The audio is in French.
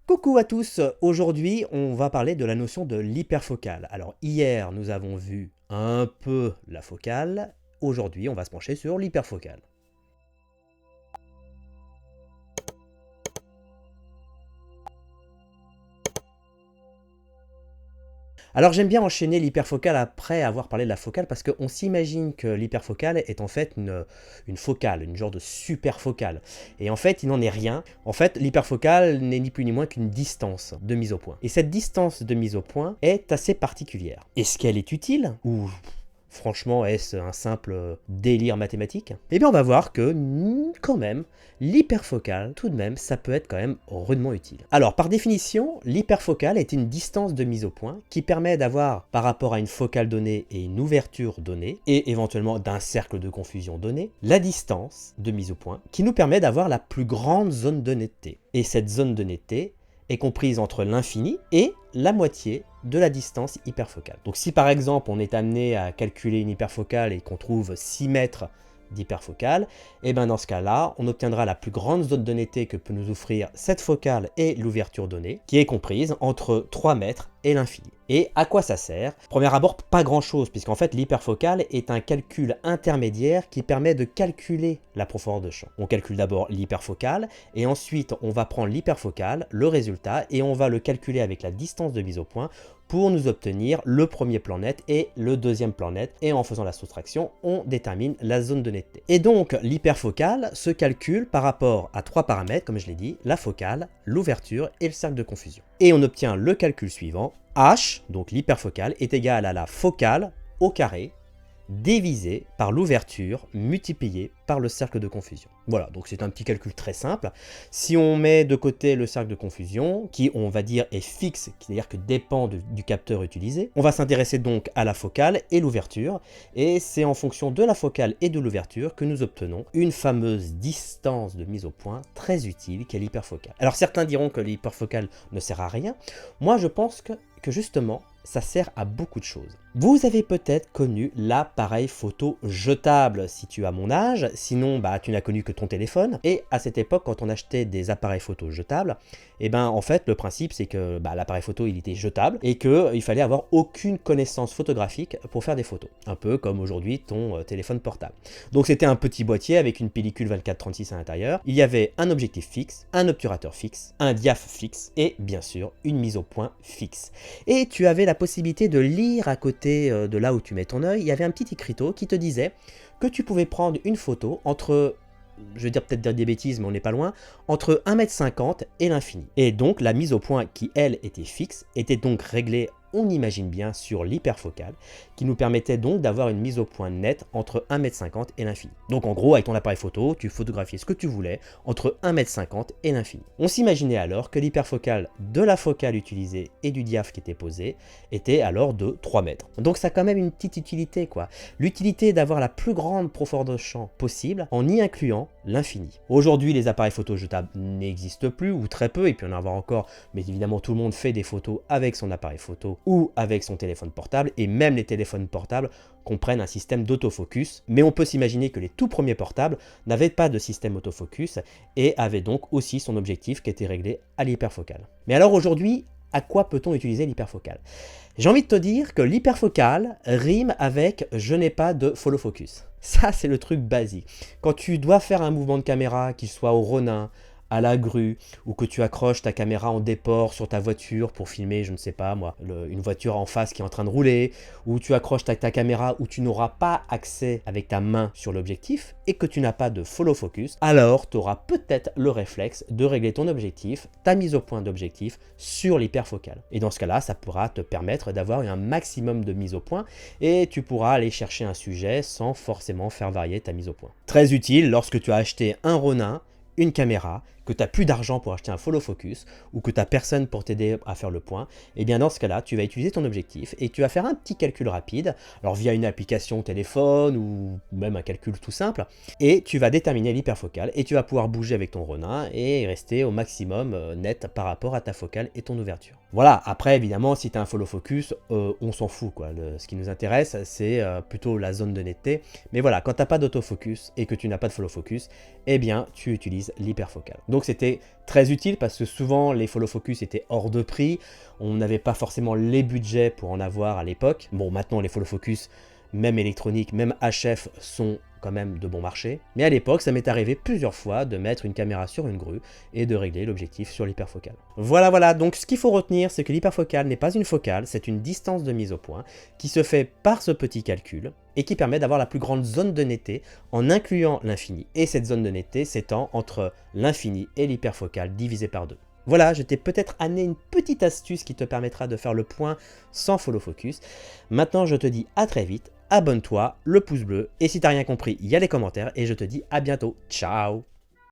Coucou à tous, aujourd'hui on va parler de la notion de l'hyperfocale. Alors hier nous avons vu un peu la focale, aujourd'hui on va se pencher sur l'hyperfocale. Alors j'aime bien enchaîner l'hyperfocale après avoir parlé de la focale parce qu'on s'imagine que l'hyperfocale est en fait une focale, une genre de super focale. Et en fait il n'en est rien. En fait l'hyperfocale n'est ni plus ni moins qu'une distance de mise au point. Et cette distance de mise au point est assez particulière. Est-ce qu'elle est utile ou franchement, est-ce un simple délire mathématique? Eh bien, on va voir que, quand même, l'hyperfocale, tout de même, ça peut être quand même rudement utile. Alors, par définition, l'hyperfocale est une distance de mise au point qui permet d'avoir, par rapport à une focale donnée et une ouverture donnée, et éventuellement d'un cercle de confusion donné, la distance de mise au point qui nous permet d'avoir la plus grande zone de netteté. Et cette zone de netteté est comprise entre l'infini et la moitié de la distance hyperfocale. Donc si par exemple on est amené à calculer une hyperfocale et qu'on trouve 6 mètres d'hyperfocale, et bien dans ce cas-là, on obtiendra la plus grande zone de netteté que peut nous offrir cette focale et l'ouverture donnée, qui est comprise entre 3 mètres et l'infini. Et à quoi ça sert? Premier abord, pas grand-chose, puisqu'en fait l'hyperfocale est un calcul intermédiaire qui permet de calculer la profondeur de champ. On calcule d'abord l'hyperfocale, et ensuite on va prendre l'hyperfocale, le résultat, et on va le calculer avec la distance de mise au point pour nous obtenir le premier plan net et le deuxième plan net, et en faisant la soustraction, on détermine la zone de netteté. Et donc l'hyperfocale se calcule par rapport à 3 paramètres, comme je l'ai dit, la focale, l'ouverture et le cercle de confusion. Et on obtient le calcul suivant, h, donc l'hyperfocale, est égal à la focale au carré, divisé par l'ouverture multiplié par le cercle de confusion. Voilà, donc c'est un petit calcul très simple. Si on met de côté le cercle de confusion, qui on va dire est fixe, c'est-à-dire que dépend du capteur utilisé, on va s'intéresser donc à la focale et l'ouverture, et c'est en fonction de la focale et de l'ouverture que nous obtenons une fameuse distance de mise au point très utile qu'est l'hyperfocale. Alors certains diront que l'hyperfocale ne sert à rien, moi je pense que justement, ça sert à beaucoup de choses. Vous avez peut-être connu l'appareil photo jetable si tu as mon âge, sinon tu n'as connu que ton téléphone. Et à cette époque, quand on achetait des appareils photo jetables, en fait le principe c'est que l'appareil photo il était jetable et qu'il fallait avoir aucune connaissance photographique pour faire des photos. Un peu comme aujourd'hui ton téléphone portable. Donc c'était un petit boîtier avec une pellicule 24-36 à l'intérieur. Il y avait un objectif fixe, un obturateur fixe, un diaph fixe et bien sûr une mise au point fixe. Et tu avais la possibilité de lire à côté de là où tu mets ton œil, il y avait un petit écriteau qui te disait que tu pouvais prendre une photo entre, je vais dire peut-être dire des bêtises, mais on n'est pas loin, entre 1,50 m et l'infini. Et donc la mise au point qui, elle, était fixe, était donc réglée, on imagine bien, sur l'hyperfocale, qui nous permettait donc d'avoir une mise au point nette entre 1,50 m et l'infini. Donc en gros, avec ton appareil photo, tu photographiais ce que tu voulais entre 1,50 m et l'infini. On s'imaginait alors que l'hyperfocale de la focale utilisée et du diaph qui était posé était alors de 3 mètres. Donc ça a quand même une petite utilité, quoi. L'utilité d'avoir la plus grande profondeur de champ possible en y incluant l'infini. Aujourd'hui, les appareils photo jetables n'existent plus, ou très peu, et puis on en a encore, mais évidemment tout le monde fait des photos avec son appareil photo ou avec son téléphone portable, et même les téléphones portables comprennent un système d'autofocus, mais on peut s'imaginer que les tout premiers portables n'avaient pas de système autofocus et avaient donc aussi son objectif qui était réglé à l'hyperfocale. Mais alors aujourd'hui, à quoi peut-on utiliser l'hyperfocale? J'ai envie de te dire que l'hyperfocale rime avec « je n'ai pas de follow focus ». Ça, c'est le truc basique. Quand tu dois faire un mouvement de caméra, qu'il soit au ronin, à la grue, ou que tu accroches ta caméra en déport sur ta voiture pour filmer, je ne sais pas moi, une voiture en face qui est en train de rouler, ou tu accroches ta caméra où tu n'auras pas accès avec ta main sur l'objectif et que tu n'as pas de follow focus, alors tu auras peut-être le réflexe de régler ton objectif, ta mise au point d'objectif sur l'hyperfocale. Et dans ce cas-là, ça pourra te permettre d'avoir un maximum de mise au point et tu pourras aller chercher un sujet sans forcément faire varier ta mise au point. Très utile lorsque tu as acheté un Ronin, une caméra, que tu n'as plus d'argent pour acheter un follow focus ou que tu n'as personne pour t'aider à faire le point, et bien dans ce cas-là, tu vas utiliser ton objectif et tu vas faire un petit calcul rapide, alors via une application téléphone ou même un calcul tout simple, et tu vas déterminer l'hyperfocale et tu vas pouvoir bouger avec ton Ronin et rester au maximum net par rapport à ta focale et ton ouverture. Voilà, après évidemment, si tu as un follow focus, on s'en fout, quoi. Ce qui nous intéresse, c'est plutôt la zone de netteté. Mais voilà, quand tu n'as pas d'autofocus et que tu n'as pas de follow focus, eh bien tu utilises l'hyperfocale. Donc c'était très utile parce que souvent les follow focus étaient hors de prix, on n'avait pas forcément les budgets pour en avoir à l'époque. Bon, maintenant les follow focus, même électroniques, même HF, sont quand même de bon marché. Mais à l'époque, ça m'est arrivé plusieurs fois de mettre une caméra sur une grue et de régler l'objectif sur l'hyperfocale. Voilà, donc ce qu'il faut retenir, c'est que l'hyperfocale n'est pas une focale, c'est une distance de mise au point qui se fait par ce petit calcul et qui permet d'avoir la plus grande zone de netteté en incluant l'infini. Et cette zone de netteté s'étend entre l'infini et l'hyperfocale divisé par 2. Voilà, je t'ai peut-être amené une petite astuce qui te permettra de faire le point sans follow focus. Maintenant, je te dis à très vite, abonne-toi, le pouce bleu, et si t'as rien compris, il y a les commentaires, et je te dis à bientôt. Ciao!